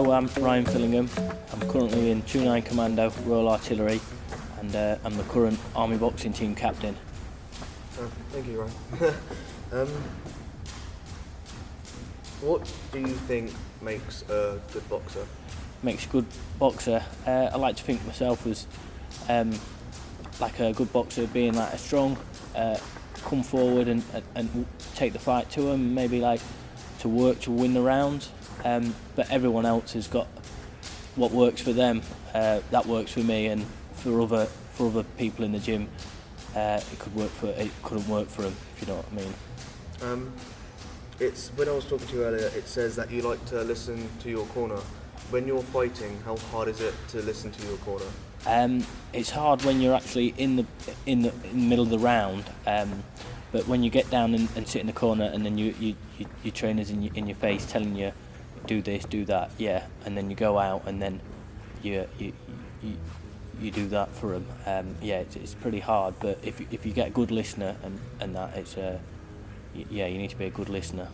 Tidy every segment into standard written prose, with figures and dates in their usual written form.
Hello, I'm Ryan Fillingham. I'm currently in 29 Commando, Royal Artillery, and I'm the current Army Boxing Team Captain. Thank you, Ryan. What do you think makes a good boxer? Makes a good boxer. I like to think myself as like a good boxer, being like a strong, come forward and take the fight to them, maybe like to work to win the round. But everyone else has got what works for them. That works for me, and for other people in the gym, it couldn't work for them. If you know what I mean. It's when I was talking to you earlier. It says that you like to listen to your corner. When you're fighting, how hard is it to listen to your corner? It's hard when you're actually in the middle of the round. But when you get down and sit in the corner, and then your trainer's in your face telling you, do this, do that, yeah, and then you go out and then you do that for them. Yeah, it's pretty hard. But if you get a good listener and that, it's yeah, you need to be a good listener.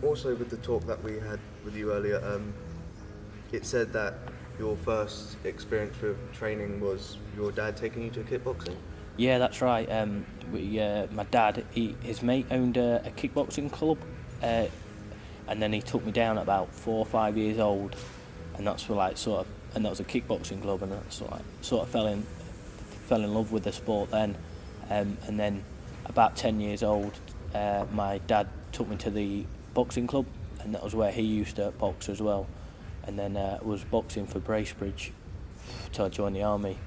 Also, with the talk that we had with you earlier, it said that your first experience with training was your dad taking you to kickboxing. Yeah, that's right. My dad, his mate owned a kickboxing club, and then he took me down at about 4 or 5 years old, and that's for and that was a kickboxing club, and that's sort of fell in love with the sport then, and then about 10 years old, my dad took me to the boxing club, and that was where he used to box as well, and then was boxing for Bracebridge till I joined the army,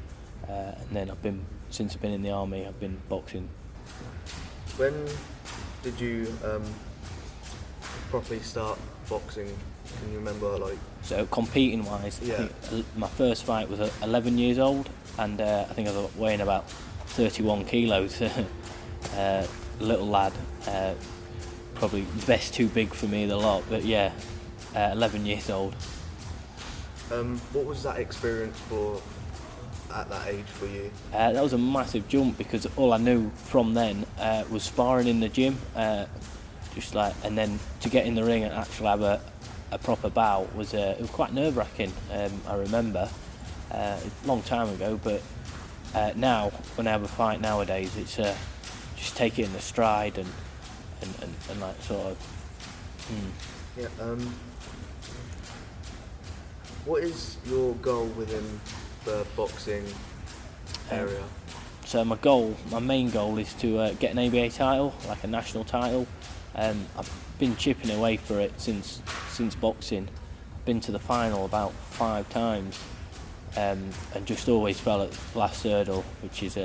and then since I've been in the army, I've been boxing. When did you properly start boxing? Can you remember, like? So competing wise, yeah. I think my first fight was 11 years old, and I think I was weighing about 31 kilos. Little lad, probably best too big for me the lot, but yeah, 11 years old. What was that experience for at that age for you? That was a massive jump, because all I knew from then was sparring in the gym, and then to get in the ring and actually have a proper bout it was quite nerve-wracking. I remember a long time ago, but now when I have a fight nowadays, it's just take it in the stride and like sort of. Yeah. What is your goal within the boxing area? So my main goal is to get an ABA title, like a national title. I've been chipping away for it since boxing. I've been to the final about 5 times, and just always fell at the last hurdle, which is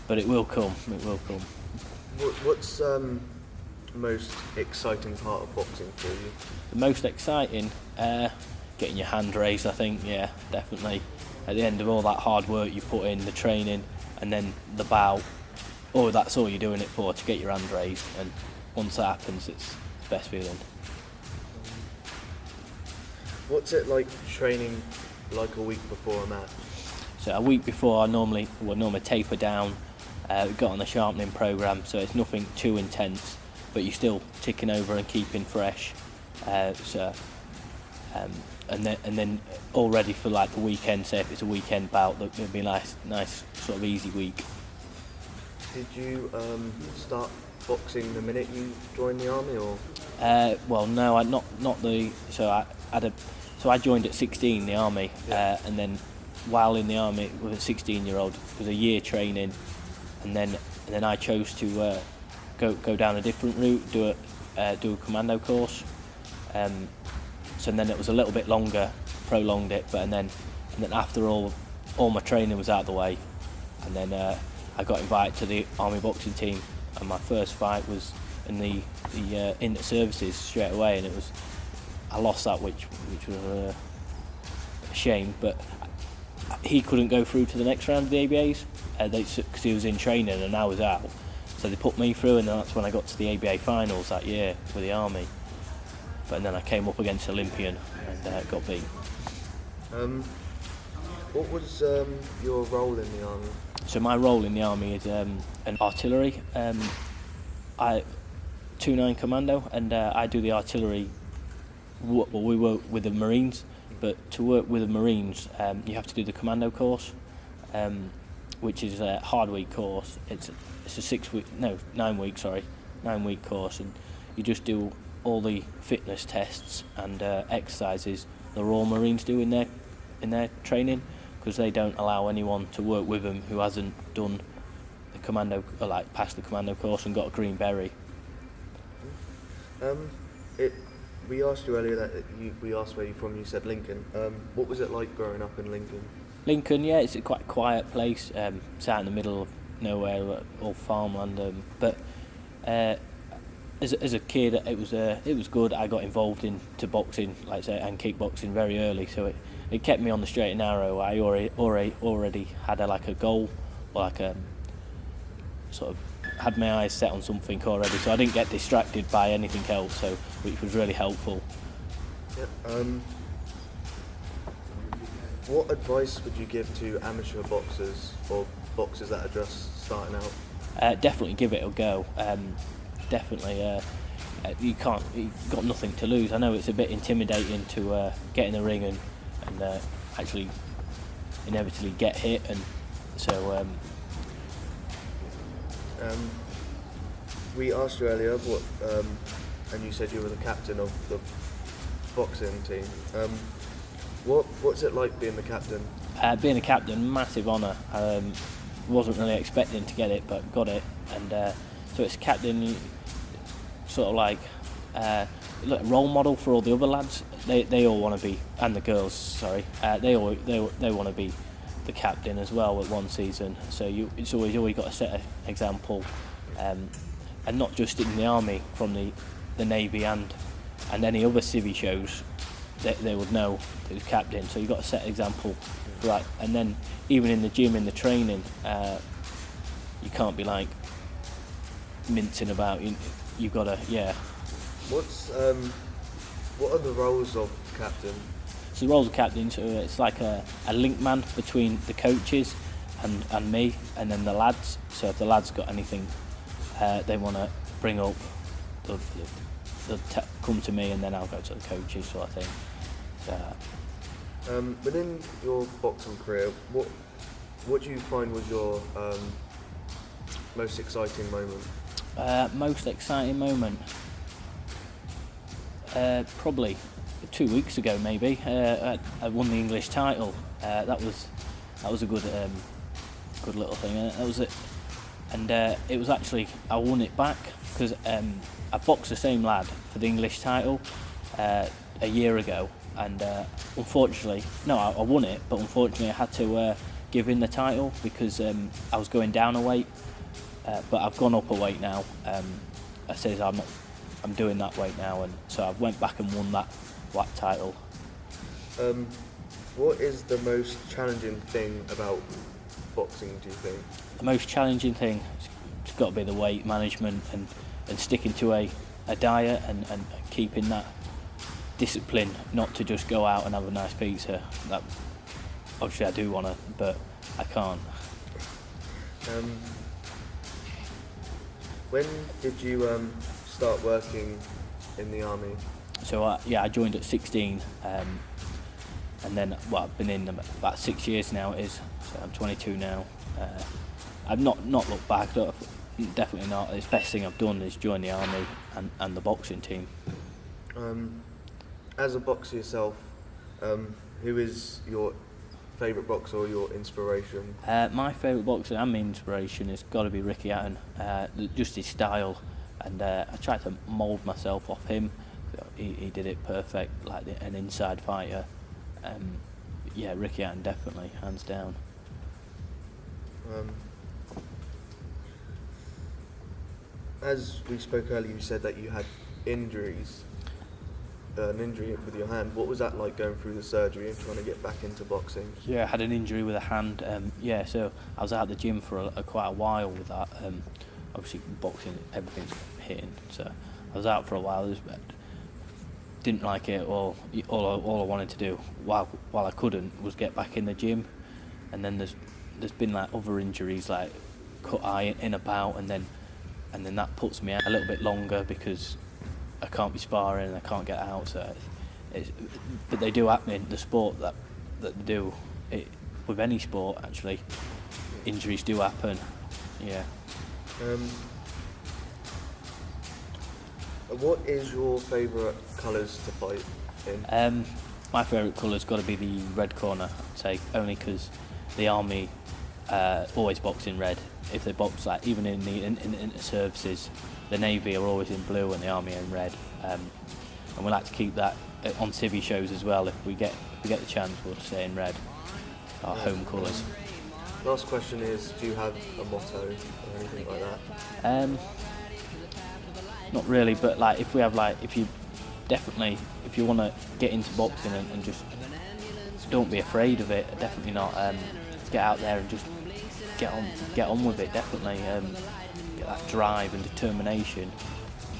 but it will come. It will come. What's most exciting part of boxing for you? The most exciting, getting your hand raised, I think. Yeah, definitely. At the end of all that hard work you put in, the training, and then the bout, that's all you're doing it for, to get your hand raised. And once that happens, it's the best feeling. What's it like training like a week before a match? So a week before, I normally taper down, got on the sharpening programme, so it's nothing too intense, but you're still ticking over and keeping fresh. And then all ready for like the weekend. Say if it's a weekend bout, it'll be a nice sort of easy week. Did you start boxing the minute you joined the army, or? Well, no, not the. So I joined at 16 the army, yeah. And then while in the army with a 16-year-old, it was a year training, and then I chose to go down a different route, do a commando course. So then it was a little bit longer, prolonged it, and then after all my training was out of the way, and then I got invited to the army boxing team, and my first fight was in the inter-services straight away, and I lost that, which was a shame. But he couldn't go through to the next round of the ABAs because he was in training and I was out, so they put me through, and that's when I got to the ABA finals that year with the army. But then I came up against Olympian and got beat. What was your role in the army? So my role in the army is an artillery. I 29 Commando, and I do the artillery well, we work with the Marines, but to work with the Marines, you have to do the commando course, which is a hard week course. It's a 9 week, 9 week course, and you just do all the fitness tests and exercises the Royal Marines do in their training, because they don't allow anyone to work with them who hasn't done the commando, or like passed the commando course and got a green beret. We asked you earlier that we asked where you're from. You said Lincoln. What was it like growing up in Lincoln? Lincoln, yeah, it's a quite quiet place. It's out in the middle of nowhere, all farmland. But as a kid, it was good. I got involved into boxing, like I say, and kickboxing very early, so it kept me on the straight and narrow. I already had a goal, or like a sort of had my eyes set on something already, so I didn't get distracted by anything else, so which was really helpful. Yeah. What advice would you give to amateur boxers or boxers that are just starting out? Definitely give it a go. Definitely, you've got nothing to lose. I know it's a bit intimidating to get in the ring and actually inevitably get hit, and so. We asked you earlier what, and you said you were the captain of the boxing team. What's it like being the captain? Being a captain, massive honour. Wasn't really expecting to get it, but got it, and so it's captain, sort of like role model for all the other lads. They all want to be, and the girls, sorry, they want to be the captain as well at one season. So it's always got to set an example, and not just in the army, from the navy and any other civvy shows. They would know who's captain. So you've got to set an example, right? And then even in the gym, in the training, you can't be like mincing about. You've got to, yeah. What are the roles of captain? So the roles of captain, so it's like a link man between the coaches and me, and then the lads. So if the lads got anything they want to bring up, they'll come to me, and then I'll go to the coaches, sort of thing. So, within your boxing career, what do you find was your most exciting moment? Most exciting moment? Probably 2 weeks ago, maybe. I won the English title. That was a good little thing. That was it. And it was actually, I won it back because I boxed the same lad for the English title a year ago, and unfortunately, I won it, but unfortunately I had to give in the title because I was going down a weight, but I've gone up a weight now. I says I'm doing that weight now, and so I went back and won that title. What is the most challenging thing about boxing, do you think? The most challenging thing, it's got to be the weight management and sticking to a diet and keeping that discipline, not to just go out and have a nice pizza. That obviously I do want to, but I can't. When did you start working in the army? So I joined at 16, and then I've been in about 6 years now. It is, so I'm 22 now. I've not looked back, definitely not. The best thing I've done is join the army and the boxing team. As a boxer yourself, who is your favourite boxer or your inspiration? My favourite boxer and my inspiration has got to be Ricky Hatton. Just his style, and I tried to mould myself off him. He did it perfect, like an inside fighter. Yeah, Ricky Hatton definitely, hands down. As we spoke earlier, you said that you had injuries, an injury with your hand. What was that like going through the surgery and trying to get back into boxing? Yeah, I had an injury with a hand. So I was out of the gym for quite a while with that. Obviously, boxing, everything's hitting. So I was out for a while. Didn't like it. All I wanted to do while I couldn't was get back in the gym. And then there's been like other injuries, like cut eye in a bout, and then that puts me out a little bit longer because I can't be sparring and I can't get out. So but they do happen in the sport that they do. With any sport, actually, injuries do happen. Yeah. What is your favourite colours to fight in? My favourite colour's got to be the red corner, I'd say, only because the army always box in red. If they box, like even in the services, the navy are always in blue and the army are in red. And we like to keep that on TV shows as well. If we get the chance, we'll stay in red. Our home colours. Last question is, do you have a motto or anything like that? Not really, but like if you want to get into boxing and just don't be afraid of it. Definitely not. Get out there and just get on with it. Definitely get that drive and determination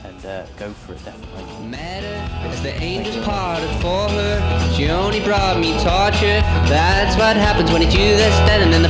and go for it. Definitely. As the angels parted for her, she only brought me torture. That's what happens when you do this, then and then.